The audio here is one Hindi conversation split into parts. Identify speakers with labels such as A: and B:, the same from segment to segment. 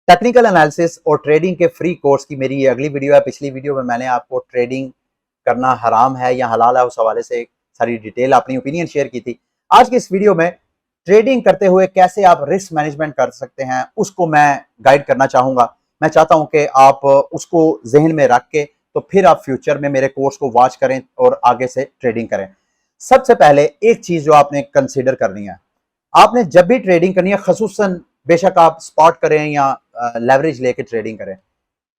A: टेक्निकल एनालिसिस और ट्रेडिंग के फ्री कोर्स की मेरी ये अगली वीडियो है। पिछली वीडियो में मैंने आपको ट्रेडिंग करना हराम है या हलाल है उस हवाले से सारी डिटेल अपनी ओपिनियन शेयर की थी। आज की इस वीडियो में ट्रेडिंग करते हुए कैसे आप रिस्क मैनेजमेंट कर सकते हैं उसको मैं गाइड करना चाहूंगा। मैं चाहता हूं कि आप उसको जहन में रख के तो फिर आप फ्यूचर में मेरे कोर्स को वॉच करें और आगे से ट्रेडिंग करें। सबसे पहले एक चीज जो आपने कंसिडर करनी है, आपने जब भी ट्रेडिंग करनी है, खसूसन बेशक आप स्पॉट करें या लेवरेज लेके ट्रेडिंग करें,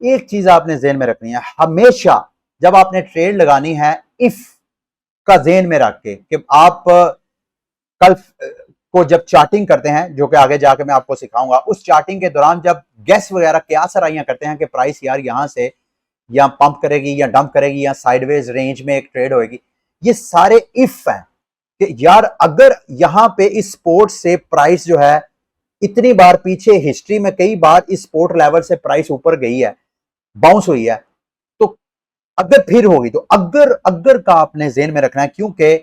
A: एक चीज आपने जेहन में रखनी है, हमेशा जब आपने ट्रेड लगानी है इफ का जेहन में रख के कि आप कल को जब चार्टिंग करते हैं, जो कि आगे जाके मैं आपको सिखाऊंगा, उस चार्टिंग के दौरान जब गैस वगैरह क्या सराइयां करते हैं कि प्राइस यार यहां से या पंप करेगी या डंप करेगी या साइडवेज रेंज में एक ट्रेड होगी, ये सारे इफ हैं कि यार अगर यहां पे इस स्पोर्ट से प्राइस जो है इतनी बार पीछे हिस्ट्री में कई बार इस स्पोर्ट लेवल से प्राइस ऊपर गई है, बाउंस हुई है, तो अगर फिर होगी तो अगर अगर का आपने जेहन में रखना है, क्योंकि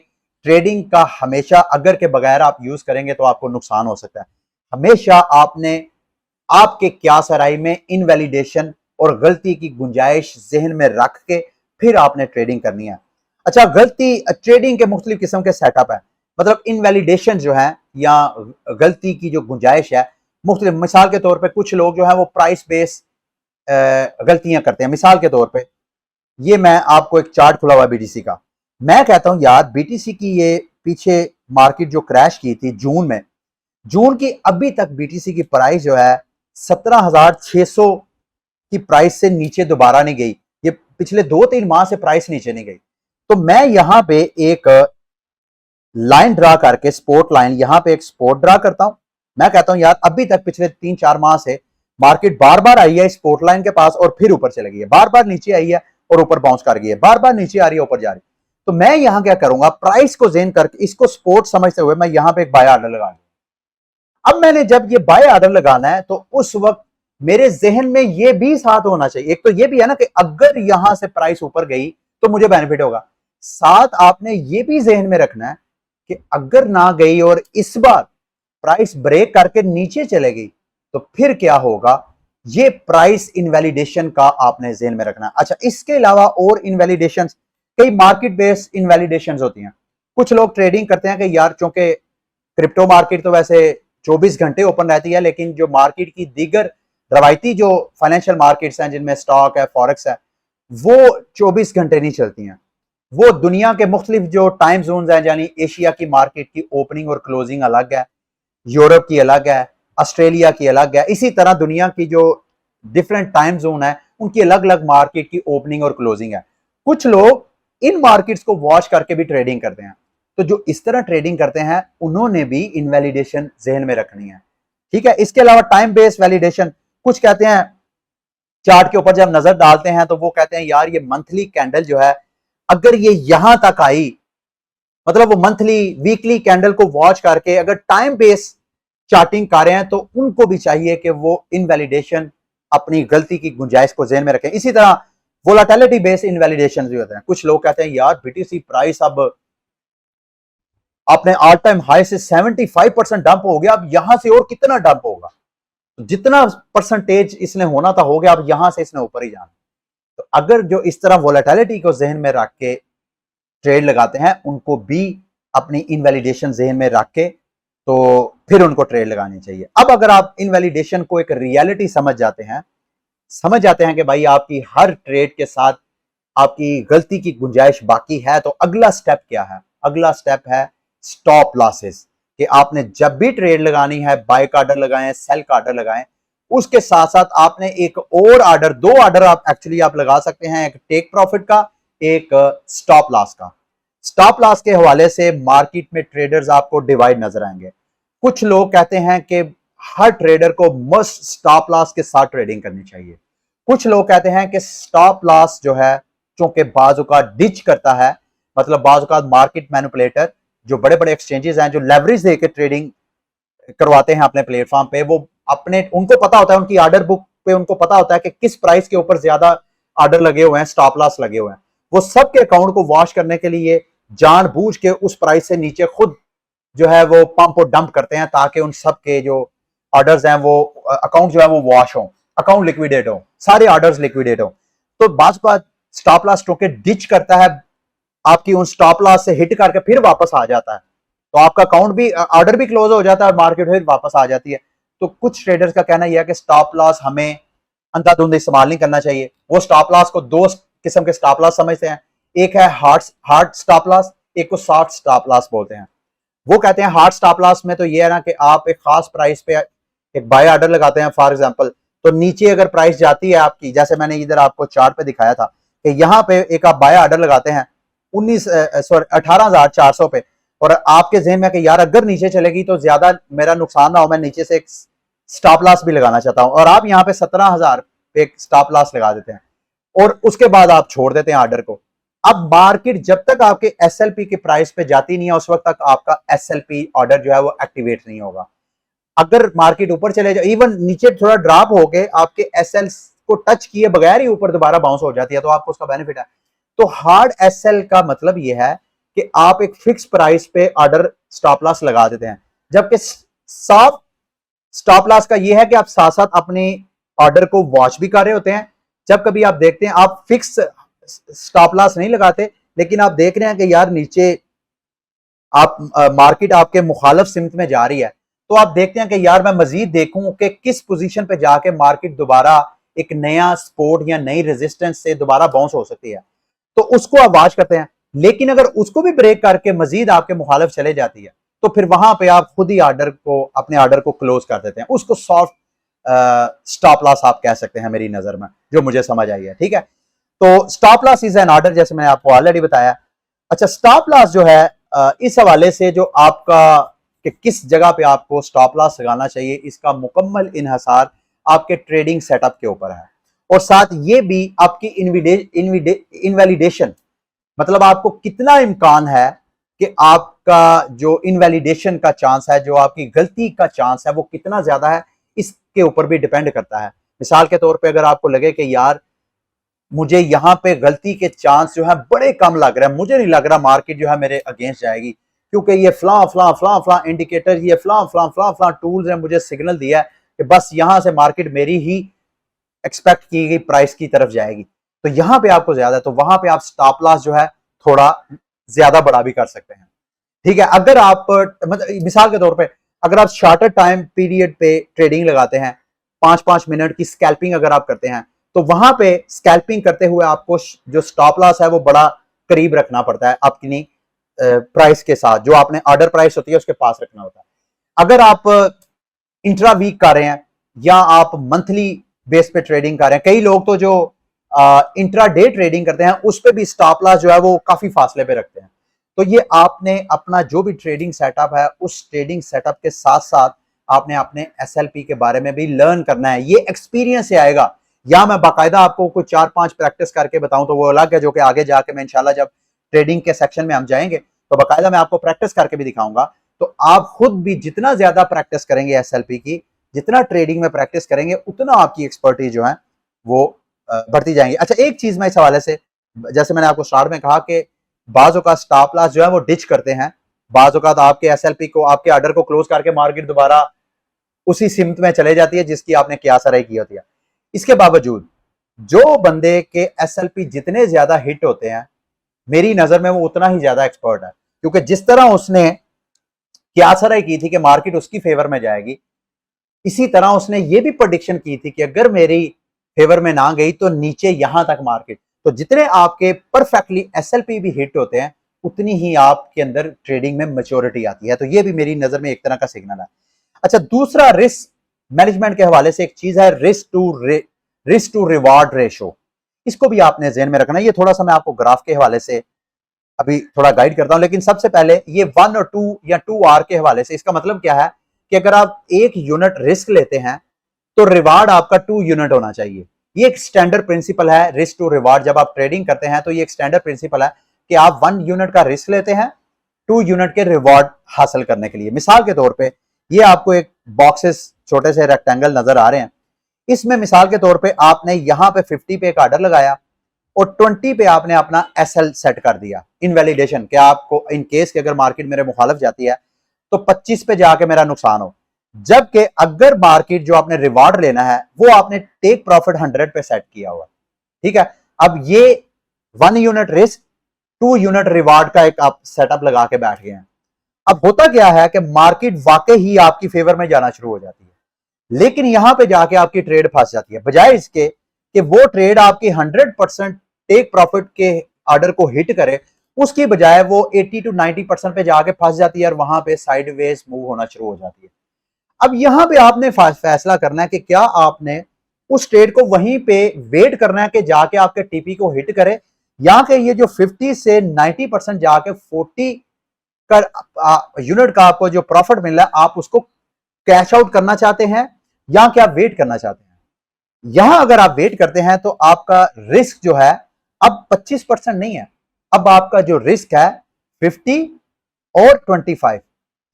A: ट्रेडिंग का हमेशा अगर के बगैर आप यूज करेंगे तो आपको नुकसान हो सकता है। हमेशा आपने आपके क्या सराय में इनवैलिडेशन और गलती की गुंजाइश जहन में रख के फिर आपने ट्रेडिंग करनी है। अच्छा, गलती ट्रेडिंग के मुख्तलिफ किस्म के सेटअप है, मतलब इनवैलिडेशन जो है या गलती की जो गुंजाइश है मुख्तलिफ। मिसाल के तौर पे कुछ लोग जो है वो प्राइस बेस गलतियां करते हैं। मिसाल के तौर पे ये मैं आपको एक चार्ट खुला हुआ बीटीसी का, मैं कहता हूं यार बीटीसी की ये पीछे मार्केट जो क्रैश की थी जून में, जून की अभी तक बीटीसी की प्राइस जो है 17,600 की प्राइस से नीचे दोबारा नहीं गई। ये पिछले 2-3 माह से प्राइस नीचे नहीं गई। तो मैं यहां पे एक लाइन ड्रा करके, स्पोर्ट लाइन, यहां पे एक स्पोर्ट ड्रा करता हूं। मैं कहता हूं यार अभी तक पिछले 3-4 माह से मार्केट बार बार आई है स्पोर्ट लाइन के पास और फिर ऊपर चली गई है, बार बार नीचे आई है और ऊपर बाउंस कर गई है, बार बार नीचे आ रही है ऊपर जा रही है। तो मैं यहां क्या करूंगा, प्राइस को जेन करके इसको स्पोर्ट समझते हुए मैं यहां पे एक बाय ऑर्डर लगा लूंगा। अब मैंने जब ये बाय ऑर्डर लगाना है तो उस वक्त मेरे जहन में ये भी साथ होना चाहिए, एक तो ये भी है ना कि अगर यहां से प्राइस ऊपर गई तो मुझे बेनिफिट होगा, साथ आपने ये भी जहन में रखना है कि अगर ना गई और इस बार प्राइस ब्रेक करके नीचे चले गई तो फिर क्या होगा, ये प्राइस इनवैलिडेशन का आपने जेहन में रखना है। अच्छा, इसके अलावा और इनवैलिडेशन, कई मार्केट बेस्ड इनवैलिडेशन होती हैं। कुछ लोग ट्रेडिंग करते हैं कि यार चूंकि क्रिप्टो मार्केट तो वैसे 24 घंटे ओपन रहती है, लेकिन जो मार्केट की दीगर रवायती जो फाइनेंशियल मार्केट्स हैं जिनमें स्टॉक है, फॉरेक्स है, वो 24 घंटे नहीं चलती हैं। वो दुनिया के मुख्तलिफ जो टाइम जोन है, यानी एशिया की मार्केट की ओपनिंग और क्लोजिंग अलग है, यूरोप की अलग है, ऑस्ट्रेलिया की अलग है, इसी तरह दुनिया की जो डिफरेंट टाइम जोन है उनकी अलग अलग मार्केट की ओपनिंग और क्लोजिंग है। कुछ लोग इन मार्केट्स को वॉच करके भी ट्रेडिंग करते हैं। तो जो इस तरह ट्रेडिंग करते हैं उन्होंने भी इनवैलिडेशन जहन में रखनी है, ठीक है। इसके अलावा टाइम बेस्ड वैलिडेशन, कुछ कहते हैं चार्ट के ऊपर जब नजर डालते हैं तो वो कहते हैं यार ये मंथली कैंडल जो है अगर ये यहां तक आई, मतलब वो मंथली वीकली कैंडल को वॉच करके अगर टाइम बेस चार्टिंग कर रहे हैं तो उनको भी चाहिए कि वो इनवैलिडेशन, अपनी गलती की गुंजाइश को जेहन में रखें। इसी तरह वोलाटिलिटी बेस्ड इनवैलिडेशन भी होते हैं। कुछ लोग कहते हैं यार बीटीसी प्राइस अब अपने ऑल टाइम हाई से 75% डंप हो गया, अब यहां से और कितना डंप होगा, जितना परसेंटेज इसने होना था हो गया, अब यहां से इसने ऊपर ही जाना। तो अगर जो इस तरह वोलेटिलिटी को जहन में रख के ट्रेड लगाते हैं उनको भी अपनी इनवैलिडेशन जहन में रख के तो फिर उनको ट्रेड लगानी चाहिए। अब अगर आप इनवैलिडेशन को एक रियलिटी समझ जाते हैं कि भाई आपकी हर ट्रेड के साथ आपकी गलती की गुंजाइश बाकी है, तो अगला स्टेप क्या है? अगला स्टेप है स्टॉप लॉसेस, कि आपने जब भी ट्रेड लगानी है बाय का ऑर्डर लगाएं, सेल का ऑर्डर लगाएं, उसके साथ साथ आपने एक और ऑर्डर, 2 ऑर्डर आप एक्चुअली आप लगा सकते हैं, एक टेक प्रॉफिट का, एक स्टॉप लॉस का। स्टॉप लॉस के हवाले से मार्केट में ट्रेडर्स आपको डिवाइड नजर आएंगे। कुछ लोग कहते हैं कि हर ट्रेडर को मस्ट स्टॉप लॉस के साथ ट्रेडिंग करनी चाहिए। कुछ लोग कहते हैं कि स्टॉप लॉस जो है चूंकि बाजू का डिच करता है, मतलब बाजू का मार्केट मैनिपुलेटर जो बड़े बड़े एक्सचेंजेस हैं जो लेवरेज देकर ट्रेडिंग करवाते हैं अपने प्लेटफॉर्म पे, वो अपने, उनको पता होता है, उनकी ऑर्डर बुक पे उनको पता होता है कि किस प्राइस के ऊपर ज्यादा ऑर्डर लगे हुए हैं, स्टॉप लॉस लगे हुए हैं। वो सबके अकाउंट को वॉश करने के लिए जानबूझ के उस प्राइस से नीचे खुद जो है वो पंप और डंप करते हैं ताकि उन सब के जो ऑर्डर्स हैं वो अकाउंट जो है वो वॉश हो, अकाउंट लिक्विडेट हो, सारे ऑर्डर्स लिक्विडेट हो, तो बाज बात स्टॉप लॉस के डिच करता है, आपकी उन स्टॉप लॉस से हिट करके फिर वापस आ जाता है, तो आपका अकाउंट भी, ऑर्डर भी क्लोज हो जाता है और मार्केट फिर वापस आ जाती है। तो कुछ ट्रेडर्स का कहना यह है कि स्टॉप लॉस हमें अंधाधुंध इस्तेमाल नहीं करना चाहिए। वो स्टॉप लॉस को दो किस्म के स्टॉप लॉस समझते हैं, एक है हार्ड स्टॉप लॉस, एक को सॉफ्ट स्टॉप लॉस बोलते हैं। वो कहते हैं हार्ड स्टॉप लॉस में तो ये है ना कि आप एक खास प्राइस पे एक बाय ऑर्डर लगाते हैं फॉर एग्जांपल, तो नीचे अगर प्राइस जाती है आपकी, जैसे मैंने इधर आपको चार्ट पे दिखाया था कि यहाँ पे एक आप बाय ऑर्डर लगाते हैं 18,400 पे, और आपके जहन में कि यार अगर नीचे चलेगी तो ज्यादा मेरा नुकसान ना हो, मैं नीचे से एक स्टॉप लॉस भी लगाना चाहता हूं, और आप यहाँ पे 17,000 पे एक स्टॉप लॉस लगा देते हैं और उसके बाद आप छोड़ देते हैं ऑर्डर को। अब मार्केट जब तक आपके एसएलपी के प्राइस पे जाती नहीं है उस वक्त तक आपका एसएलपी ऑर्डर जो है वो एक्टिवेट नहीं होगा। अगर मार्केट ऊपर चले जाए, इवन नीचे थोड़ा ड्रॉप होके आपके एसएल को टच किए बगैर ही ऊपर दोबारा बाउंस हो जाती है, तो आपको उसका बेनिफिट है। तो हार्ड एसएल का मतलब यह है कि आप एक फिक्स प्राइस पे ऑर्डर स्टॉप लॉस लगा देते हैं, जबकि सॉफ्ट स्टॉप लॉस का यह है कि आप साथ साथ अपने ऑर्डर को वॉच भी कर रहे होते हैं। जब कभी आप देखते हैं, आप फिक्स स्टॉप लॉस नहीं लगाते, लेकिन आप देख रहे हैं कि यार नीचे आप मार्केट आपके मुखालिफ सिमत में जा रही है, तो आप देखते हैं कि यार मैं मजीद देखूं कि किस पोजीशन पे जाके मार्केट दोबारा एक नया सपोर्ट या नई रेजिस्टेंस से दोबारा बाउंस हो सकती है, तो उसको आप वॉच करते हैं। लेकिन अगर उसको भी ब्रेक करके मजीद आपके मुखालिफ चले जाती है, तो फिर वहां पे आप खुद ही अपने ऑर्डर को क्लोज कर देते हैं। उसको सॉफ्ट स्टॉप लॉस आप कह सकते हैं मेरी नजर में, जो मुझे समझ आई है। ठीक है, तो stop loss is an order, जैसे मैंने आपको ऑलरेडी बताया। अच्छा, स्टॉप लॉस जो है इस हवाले से जो आपका कि किस जगह पे आपको स्टॉप लॉस लगाना चाहिए, इसका मुकम्मल इन्हसार आपके ट्रेडिंग सेटअप के ऊपर है, और साथ ये भी आपकी इनवैलिडेशन, मतलब आपको कितना इम्कान है कि आपका जो इनवैलिडेशन का चांस है, जो आपकी गलती का चांस है, वो कितना ज्यादा है, इसके ऊपर भी डिपेंड करता है। मिसाल के तौर पे अगर आपको लगे कि यार मुझे यहाँ पे गलती के चांस जो है बड़े कम लग रहे हैं, मुझे नहीं लग रहा मार्केट जो है मेरे अगेंस्ट जाएगी, क्योंकि ये फला इंडिकेटर, ये फला टूल्स ने मुझे सिग्नल दिया है कि बस यहां से मार्केट मेरी ही एक्सपेक्ट की गई प्राइस की तरफ जाएगी, तो यहां पे आपको ज्यादा है, तो वहां पे आप स्टॉप लॉस जो है थोड़ा ज्यादा बड़ा भी कर सकते हैं। ठीक है, अगर आप मतलब मिसाल के तौर पे अगर आप शॉर्टर टाइम पीरियड पे ट्रेडिंग लगाते हैं, 5-5 मिनट की स्कैल्पिंग अगर आप करते हैं, तो वहां पे स्कैल्पिंग करते हुए आपको जो स्टॉप लॉस है वो बड़ा करीब रखना पड़ता है अपनी प्राइस के साथ, जो आपने ऑर्डर प्राइस होती है उसके पास रखना होता है। अगर आप इंट्रा वीक कर रहे हैं या आप मंथली बेस पे ट्रेडिंग कर रहे हैं, कई लोग तो जो इंट्रा डे ट्रेडिंग करते हैं उस पर भी स्टॉप लॉस जो है वो काफी फासले पे रखते हैं। तो ये आपने अपना जो भी ट्रेडिंग सेटअप है, उस ट्रेडिंग सेटअप के साथ साथ आपने अपने एसएलपी के बारे में भी लर्न करना है। ये एक्सपीरियंस से आएगा, या मैं बाकायदा आपको कुछ 4-5 प्रैक्टिस करके बताऊं तो वो अलग है, जो कि आगे जाके मैं इंशाल्लाह जब ट्रेडिंग के सेक्शन में हम जाएंगे तो बाकायदा मैं आपको प्रैक्टिस करके भी दिखाऊंगा। तो आप खुद भी जितना ज्यादा प्रैक्टिस करेंगे एसएलपी की, जितना ट्रेडिंग में प्रैक्टिस करेंगे, उतना आपकी एक्सपर्टीज जो है वो बढ़ती जाएंगी। अच्छा, एक चीज मैं इस हवाले से, जैसे मैंने आपको स्टार्ट में कहा कि बाजों का स्टॉप लॉस जो है वो डिच करते हैं, बाजों का आपके एसएलपी को, आपके ऑर्डर को क्लोज करके मार्केट दोबारा उसी सिमत में चले जाती है जिसकी आपने कियास अराई की होती है। इसके बावजूद जो बंदे के एसएलपी जितने ज्यादा हिट होते हैं, मेरी नजर में वो उतना ही ज्यादा एक्सपर्ट है, क्योंकि जिस तरह उसने कियास अराई की थी कि मार्केट उसकी फेवर में जाएगी, इसी तरह उसने ये भी प्रेडिक्शन की थी कि अगर मेरी फेवर में ना गई तो नीचे यहां तक मार्केट। तो जितने आपके परफेक्टली एसएलपी भी हिट होते हैं, उतनी ही आपके अंदर ट्रेडिंग में मैच्योरिटी आती है। तो ये भी मेरी नजर में एक तरह का सिग्नल है। अच्छा, दूसरा रिस्क मैनेजमेंट के हवाले से एक चीज है रिस्क टू रिवार्ड रेशो। इसको भी आपने ज़हन में रखना है। ये थोड़ा सा मैं आपको ग्राफ के हवाले से अभी थोड़ा गाइड करता हूं, लेकिन सबसे पहले ये 1 और 2 या 2R के हवाले से, इसका मतलब क्या है कि अगर आप 1 यूनिट रिस्क लेते हैं तो रिवार्ड आपका 2 यूनिट होना चाहिए। ये एक स्टैंडर्ड प्रिंसिपल है रिस्क टू रिवार्ड। जब आप ट्रेडिंग करते हैं तो ये एक स्टैंडर्ड प्रिंसिपल है कि आप 1 यूनिट का रिस्क लेते हैं 2 यूनिट के रिवार्ड हासिल करने के लिए। मिसाल के तौर पे ये आपको एक बॉक्सेस छोटे से रेक्टेंगल नजर आ रहे हैं, इसमें मिसाल के तौर पे आपने यहां पे 50 पे एक ऑर्डर लगाया और 20 पे आपने अपना एसएल सेट कर दिया, इनवैलिडेशन, कि आपको इन केस कि अगर मार्केट मेरे मुखालिफ जाती है तो 25 पे जाके मेरा नुकसान हो। जबकि अगर मार्केट जो आपने रिवार्ड लेना है वो आपने टेक प्रॉफिट 100 पे सेट किया हुआ, ठीक है। अब ये 1 यूनिट रिस्क 2 यूनिट रिवार्ड का एक आप सेटअप लगा के बैठ गए हैं। अब होता क्या है कि मार्केट वाकई ही आपकी फेवर में जाना शुरू हो जाती है, लेकिन यहां पे जाके आपकी ट्रेड फंस जाती है। बजाय इसके कि वो ट्रेड आपकी 100% टेक प्रॉफिट के ऑर्डर को हिट करे, उसकी बजाय वो 80 to 90% पे जाके फंस जाती है और वहां पे साइडवेज मूव होना शुरू हो जाती है। अब यहां पे आपने फैसला करना है कि क्या आपने उस ट्रेड को वहीं पे वेट करना है कि जाके आपके टीपी को हिट करे, या कि ये जो 50 से 90% जाके 40 का यूनिट का आपको जो प्रॉफिट मिल रहा है आप उसको कैश आउट करना चाहते हैं, या क्या वेट करना चाहते हैं। यहां अगर आप वेट करते हैं तो आपका रिस्क जो है अब 25% नहीं है, अब आपका जो रिस्क है 50 और 25,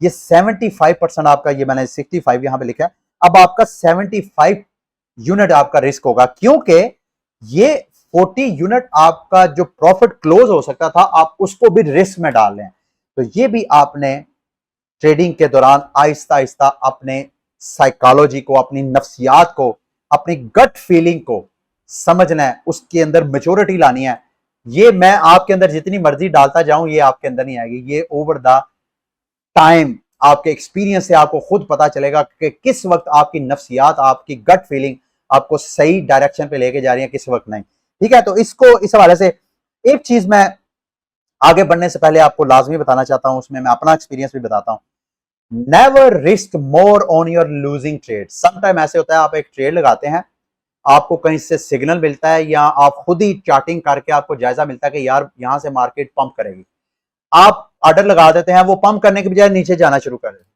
A: ये 75% आपका, ये मैंने 65 यहां पे लिखा है, अब आपका 75 यूनिट आपका रिस्क होगा, क्योंकि ये 40 यूनिट आपका जो प्रॉफिट क्लोज हो सकता था आप उसको भी रिस्क में डाल रहे हैं। तो ये भी आपने ट्रेडिंग के दौरान आहिस्ता आहिस्ता अपने साइकोलॉजी को, अपनी नफ्सियात को, अपनी गट फीलिंग को समझना है, उसके अंदर मेच्योरिटी लानी है। ये मैं आपके अंदर जितनी मर्जी डालता जाऊं ये आपके अंदर नहीं आएगी, ये ओवर द टाइम आपके एक्सपीरियंस से आपको खुद पता चलेगा कि किस वक्त आपकी नफ्सियात, आपकी गट फीलिंग आपको सही डायरेक्शन पे लेके जा रही है, किस वक्त नहीं। ठीक है, तो इसको इस हवाले से एक चीज मैं आगे बढ़ने से पहले आपको लाजमी बताना चाहता हूं, उसमें मैं अपना एक्सपीरियंस भी बताता हूं। Never risk more on your losing trade. Sometime ऐसे होता है आप एक ट्रेड लगाते हैं, आपको कहीं से सिग्नल मिलता है या आप खुद ही चार्टिंग करके आपको जायजा मिलता है कि यार यहां से मार्केट पंप करेगी, आप ऑर्डर लगा देते हैं, वो पंप करने के बजाय नीचे जाना शुरू कर देते हैं।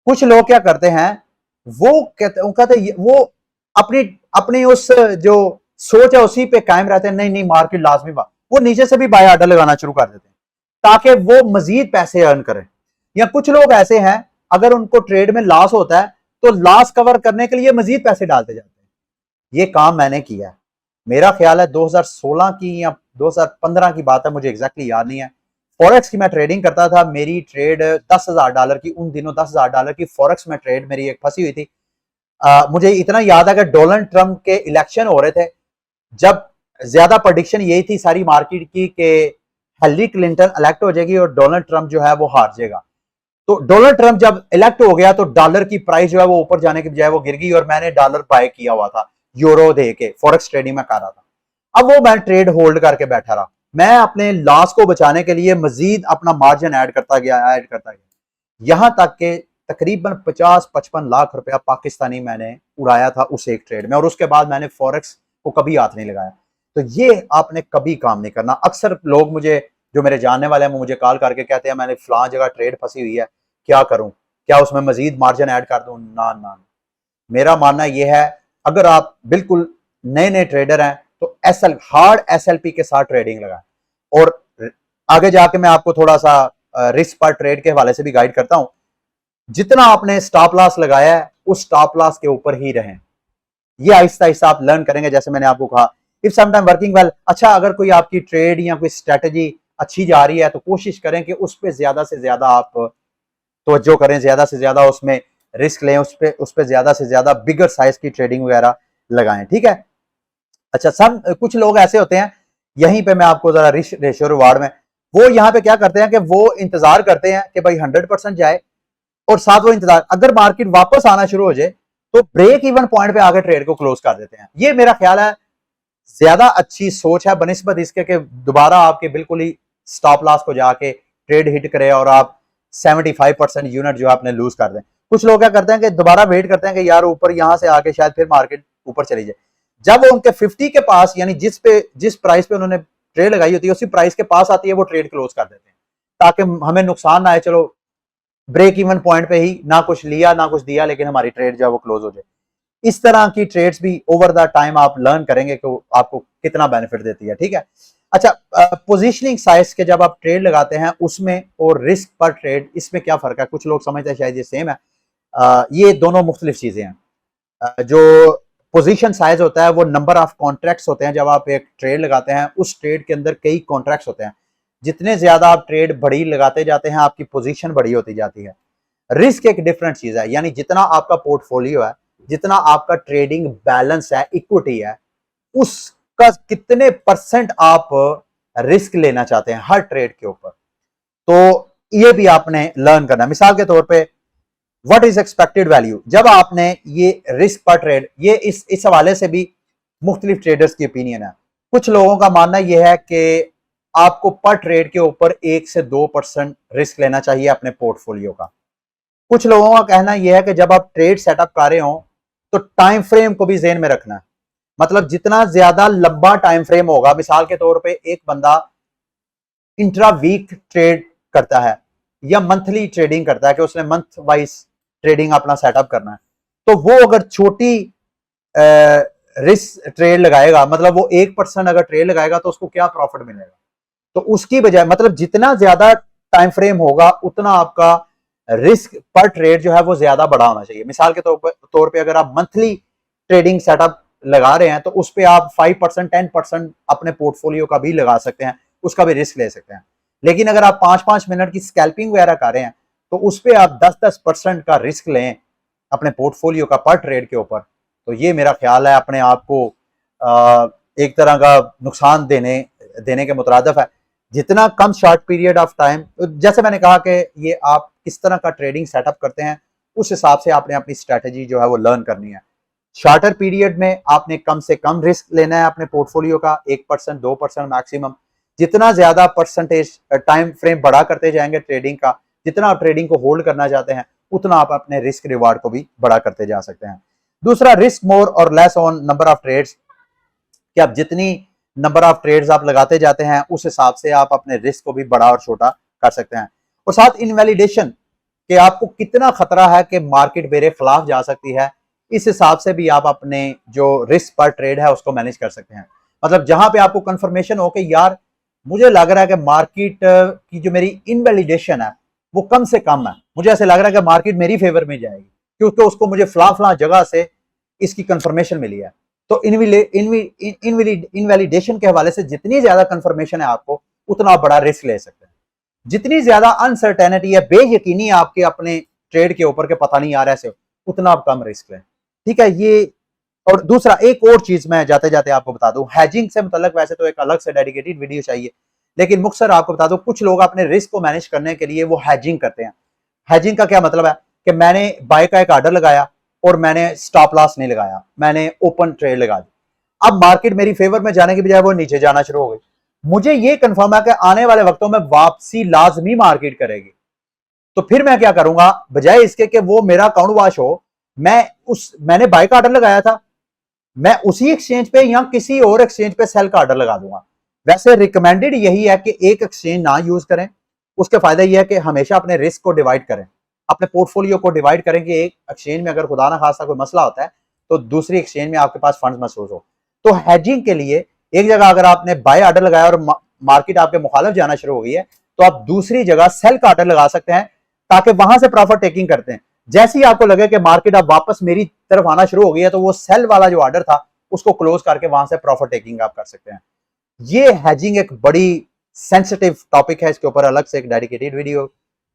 A: कुछ लोग क्या करते हैं, वो कहते वो अपनी अपनी उस जो सोच है उसी पे कायम रहते हैं, नहीं नहीं मार्केट लाजमी बात, वो नीचे से भी बाय ऑर्डर लगाना शुरू कर देते हैं ताकि वो मजीद पैसे अर्न करें। या कुछ लोग ऐसे हैं, अगर उनको ट्रेड में लॉस होता है तो लॉस कवर करने के लिए मजीद पैसे डालते जाते हैं। ये काम मैंने किया है, मेरा ख्याल है 2016 की या 2015 की बात है, मुझे एग्जैक्टली याद नहीं है। फॉरेक्स की मैं ट्रेडिंग करता था, मेरी ट्रेड $10,000 की, उन दिनों $10,000 की फॉरेक्स में ट्रेड मेरी एक फंसी हुई थी। मुझे इतना याद है कि डोनाल्ड ट्रंप के इलेक्शन हो रहे थे, जब ज्यादा प्रेडिक्शन यही थी सारी मार्केट की कि हिलरी क्लिंटन इलेक्ट हो जाएगी और डोनाल्ड ट्रंप जो है वो हार जाएगा। तो डोनाल्ड ट्रंप जब इलेक्ट हो गया तो डॉलर की प्राइस जो है वो ऊपर जाने के बजाय वो गिर गई, और मैंने डॉलर बाय किया हुआ था, यूरो दे के फॉरेक्स ट्रेडिंग में कर रहा था। अब वो मैं ट्रेड होल्ड करके बैठा रहा, मैं अपने लॉस को बचाने के लिए मजीद अपना मार्जिन ऐड करता गया, यहां तक के तकरीबन 50-55 लाख रुपया पाकिस्तानी मैंने उड़ाया था उस एक ट्रेड में, और उसके बाद मैंने फॉरेक्स को कभी हाथ नहीं लगाया। तो ये आपने कभी काम नहीं करना। अक्सर लोग मुझे, जो मेरे जानने वाले हैं, मुझे कॉल करके कहते हैं मैंने फलां जगह ट्रेड फंसी हुई है, क्या करूं, क्या उसमें मजीद मार्जिन ऐड कर दूं? ना ना, मेरा मानना यह है अगर आप बिल्कुल नए नए ट्रेडर हैं तो हार्ड एसएलपी के साथ ट्रेडिंग लगाएं। और आगे जाके मैं आपको थोड़ा सा रिस्क पर ट्रेड के हवाले से भी गाइड करता हूं। जितना आपने स्टॉप लॉस लगाया है उस स्टॉप लॉस के ऊपर ही रहें। ये आहिस्ता आहिस्ता आप लर्न करेंगे, जैसे मैंने आपको कहा इफ समटाइम वर्किंग वेल। अच्छा, अगर कोई आपकी ट्रेड या कोई स्ट्रेटजी अच्छी जा रही है तो कोशिश करें कि उस पर ज्यादा से ज्यादा आप तवज्जो करें, ज्यादा से ज्यादा उसमें रिस्क लें, उस पर ज्यादा से ज्यादा बिगर साइज की ट्रेडिंग वगैरह लगाएं। ठीक है। अच्छा, सब कुछ लोग ऐसे होते हैं, यहीं पे मैं आपको जरा रेशियो रिवार्ड में, वो यहाँ पे क्या करते हैं कि वो इंतजार करते हैं कि भाई 100% जाए, और साथ वो इंतजार, अगर मार्केट वापस आना शुरू हो जाए तो ब्रेक इवन पॉइंट पे आकर ट्रेड को क्लोज कर देते हैं। ये मेरा ख्याल है ज्यादा अच्छी सोच है बनिस्बत इसके कि दोबारा आपके बिल्कुल ही स्टॉप लॉस को जाके ट्रेड हिट करे और आप 75% यूनिट जो आपने लूज कर दें। कुछ लोग क्या करते हैं कि दोबारा वेट करते हैं कि यार ऊपर यहां से आके शायद फिर मार्केट ऊपर चली जाए। जब वो उनके 50 के पास, यानी जिस प्राइस पे उन्होंने ट्रेड लगाई होती है उसी प्राइस के पास आती है, वो ट्रेड क्लोज कर देते हैं ताकि हमें नुकसान ना आए। चलो ब्रेक इवन पॉइंट पे ही ना कुछ लिया ना कुछ दिया, लेकिन हमारी ट्रेड जो है वो क्लोज हो जाए। इस तरह की ट्रेड्स भी ओवर द टाइम आप लर्न करेंगे कि आपको कितना बेनिफिट देती है। ठीक है। अच्छा, पोजीशनिंग साइज के जब आप ट्रेड लगाते हैं उसमें और रिस्क पर ट्रेड, इसमें क्या फर्क है? कुछ लोग समझते हैं शायद ये सेम है, ये दोनों मुख्तलिफ चीजें हैं। जो पोजीशन साइज होता है वो नंबर ऑफ कॉन्ट्रैक्ट्स होते हैं। जब आप एक ट्रेड लगाते हैं उस ट्रेड के अंदर कई कॉन्ट्रैक्ट्स होते हैं, जितने ज्यादा आप ट्रेड बड़ी लगाते जाते हैं आपकी पोजीशन बड़ी होती जाती है। रिस्क एक डिफरेंट चीज है, यानी जितना आपका पोर्टफोलियो है, जितना आपका ट्रेडिंग बैलेंस है, इक्विटी है, उसका कितने परसेंट आप रिस्क लेना चाहते हैं हर ट्रेड के ऊपर, तो ये भी आपने लर्न करना। मिसाल के तौर पे व्हाट इज एक्सपेक्टेड वैल्यू, जब आपने ये रिस्क पर ट्रेड, ये इस हवाले से भी मुख्तलिफ ट्रेडर्स की ओपिनियन है। कुछ लोगों का मानना यह है कि आपको पर ट्रेड के ऊपर 1 से 2% रिस्क लेना चाहिए अपने पोर्टफोलियो का। कुछ लोगों का कहना यह है कि जब आप ट्रेड सेटअप कर रहे हो तो टाइम फ्रेम को भी ज़हन में रखना है, मतलब जितना ज्यादा लंबा टाइम फ्रेम होगा, मिसाल के तौर पे एक बंदा इंट्रा वीक ट्रेड करता है या मंथली ट्रेडिंग करता है कि उसने मंथ वाइज ट्रेडिंग अपना सेटअप करना है, तो वो अगर छोटी रिस्क ट्रेड लगाएगा, मतलब वो 1% अगर ट्रेड लगाएगा तो उसको क्या प्रॉफिट मिलेगा। तो उसकी बजाय मतलब जितना ज्यादा टाइम फ्रेम होगा उतना आपका रिस्क पर ट्रेड जो है वो ज्यादा बड़ा होना चाहिए। मिसाल के तौर पे अगर आप मंथली ट्रेडिंग सेटअप लगा रहे हैं तो उस पर आप 5% 10% अपने पोर्टफोलियो का भी लगा सकते हैं, उसका भी रिस्क ले सकते हैं। लेकिन अगर आप 5-5 मिनट की स्कैल्पिंग वगैरह कर रहे हैं तो उस पर आप 10-10% का रिस्क लें अपने पोर्टफोलियो का पर ट्रेड के ऊपर, तो ये मेरा ख्याल है अपने आप को एक तरह का नुकसान देने के मुतरादिफ है। जितना कम शॉर्ट पीरियड ऑफ टाइम, जैसे मैंने कहा कि ये आप किस तरह का ट्रेडिंग सेटअप करते हैं उस हिसाब से आपने अपनी स्ट्रेटजी जो है वो लर्न करनी है। शॉर्टर पीरियड में आपने कम से कम रिस्क लेना है अपने पोर्टफोलियो का, 1% 2% मैक्सिमम। जितना ज्यादा परसेंटेज टाइम फ्रेम बड़ा करते जाएंगे ट्रेडिंग का, जितना आप ट्रेडिंग को होल्ड करना चाहते हैं उतना आप अपने रिस्क रिवार्ड को भी बड़ा करते जा सकते हैं। दूसरा, रिस्क मोर और less on number of trades, कि आप जितनी नंबर ऑफ ट्रेड्स आप लगाते जाते हैं उस हिसाब से आप अपने रिस्क को भी बड़ा और छोटा कर सकते हैं। और साथ इनवैलिडेशन, कि आपको कितना खतरा है कि मार्केट मेरे खिलाफ जा सकती है, इस हिसाब से भी आप अपने जो रिस्क पर ट्रेड है उसको मैनेज कर सकते हैं। मतलब जहां पे आपको कंफर्मेशन हो कि यार मुझे लग रहा है कि मार्केट की जो मेरी इनवैलिडेशन है वो कम से कम है, मुझे ऐसे लग रहा है कि मार्केट मेरी फेवर में जाएगी क्योंकि उसको मुझे फला जगह से इसकी कंफर्मेशन मिली है। तो इनवैलिडेशन के हवाले से जितनी ज्यादा कंफर्मेशन है आपको उतना आप बड़ा रिस्क ले सकते हैं। जितनी ज्यादा अनसर्टेनिटी है, बेयकीनी आपके अपने ट्रेड के ऊपर के पता नहीं आ रहा है, उतना आप कम रिस्क लें। ठीक है ये। और दूसरा, एक और चीज मैं जाते जाते आपको बता दूं, हैजिंग से मुतल्लक वैसे तो एक अलग से डेडिकेटेड वीडियो चाहिए, लेकिन मुख्तसर आपको बता दूं, कुछ लोग अपने रिस्क को मैनेज करने के लिए वो हैजिंग करते हैं। हैजिंग का क्या मतलब है कि मैंने बाय का एक ऑर्डर लगाया और मैंने स्टॉप लॉस नहीं लगाया, मैंने ओपन ट्रेड लगा दी। अब मार्केट मेरी फेवर में जाने की बजाय वो नीचे जाना शुरू हो गई, मुझे ये कंफर्म है कि आने वाले वक्तों में वापसी लाजमी मार्केट करेगी, तो फिर मैं क्या करूंगा, बजाय इसके कि वो मेरा अकाउंट वॉश हो, मैंने बाय का ऑर्डर लगाया था, मैं उसी एक्सचेंज पे या किसी और एक्सचेंज पे सेल का ऑर्डर लगा दूंगा। वैसे रिकमेंडेड यही है कि एक एक्सचेंज ना यूज करें, उसके फायदा यह है कि हमेशा अपने रिस्क को डिवाइड करें, अपने पोर्टफोलियो को डिवाइड करें कि एक एक्सचेंज में अगर खुदा ना खासा कोई मसला होता है तो दूसरी एक्सचेंज में आपके पास फंड्स महसूस हो। तो हेजिंग के लिए एक जगह अगर आपने बाय ऑर्डर लगाया और मार्केट आपके मुखालिफ जाना शुरू हो गई है तो आप दूसरी जगह सेल का ऑर्डर लगा सकते हैं ताकि वहां से प्रॉफिट टेकिंग करते हैं। जैसे ही आपको लगे कि मार्केट अब वापस मेरी तरफ आना शुरू हो गई है तो वो सेल वाला जो ऑर्डर था उसको क्लोज करके वहां से प्रॉफिट टेकिंग आप कर सकते हैं। ये हेजिंग एक बड़ी सेंसिटिव टॉपिक है, इसके ऊपर अलग से एक डेडिकेटेड वीडियो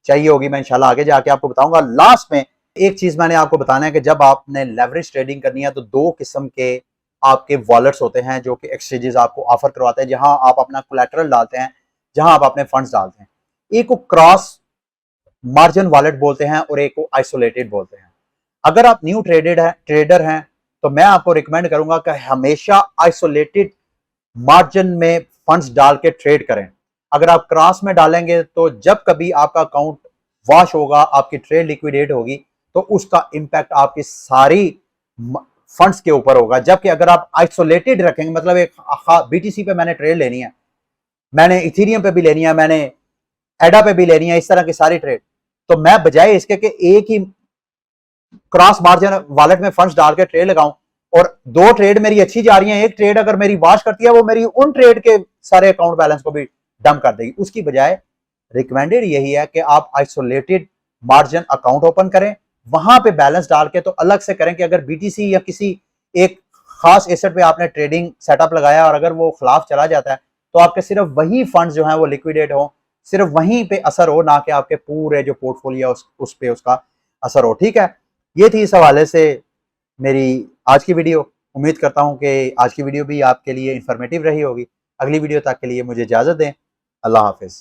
A: चाहिए होगी, मैं इंशाल्लाह आगे जाके आपको बताऊंगा। लास्ट में एक चीज मैंने आपको बताना है कि जब आपने लेवरेज ट्रेडिंग करनी है तो दो किस्म के आपके वॉलेट्स होते हैं जो कि एक्सचेंजेस आपको ऑफर करवाते हैं, जहां आप अपना कोलैटरल डालते हैं, जहां आप अपने फंड्स डालते हैं। एक को क्रॉस मार्जिन वॉलेट बोलते हैं और एक को आइसोलेटेड बोलते हैं। अगर आप न्यू ट्रेडर हैं तो मैं आपको रिकमेंड करूंगा कि हमेशा आइसोलेटेड मार्जिन में फंड्स डाल के ट्रेड करें। अगर आप क्रॉस में डालेंगे तो जब कभी आपका अकाउंट वॉश होगा, आपकी ट्रेड लिक्विडेट होगी, तो उसका इंपैक्ट आपकी सारी फंड्स के ऊपर होगा। जबकि अगर आप आइसोलेटेड रखेंगे, मतलब एक बीटीसी पे मैंने ट्रेड लेनी है, मैंने इथेरियम पे भी लेनी है, मैंने एडा पे भी लेनी है, इस तरह की सारी ट्रेड, तो मैं बजाय इसके कि एक ही क्रॉस मार्जिन वॉलेट में फंड्स डाल के ट्रेड लगाऊं और दो ट्रेड मेरी अच्छी जा रही है, एक ट्रेड अगर मेरी वॉश करती है वो मेरी उन ट्रेड के सारे अकाउंट बैलेंस को भी डंप कर देगी। उसकी बजाय रिकमेंडेड यही है कि आप आइसोलेटेड मार्जिन अकाउंट ओपन करें, वहां पे बैलेंस डाल के तो अलग से करें कि अगर बीटीसी या किसी एक खास एसेट पे आपने ट्रेडिंग सेटअप लगाया और अगर वो खिलाफ चला जाता है तो आपके सिर्फ वही फंड्स जो हैं वो लिक्विडेट हो, सिर्फ वहीं पे असर हो, ना कि आपके पूरे जो पोर्टफोलियो उस पे उसका असर हो। ठीक है, ये थी इस हवाले से मेरी आज की वीडियो। उम्मीद करता हूँ कि आज की वीडियो भी आपके लिए इंफॉर्मेटिव रही होगी। अगली वीडियो तक के लिए मुझे इजाज़त दें। अल्लाह हाफिज़।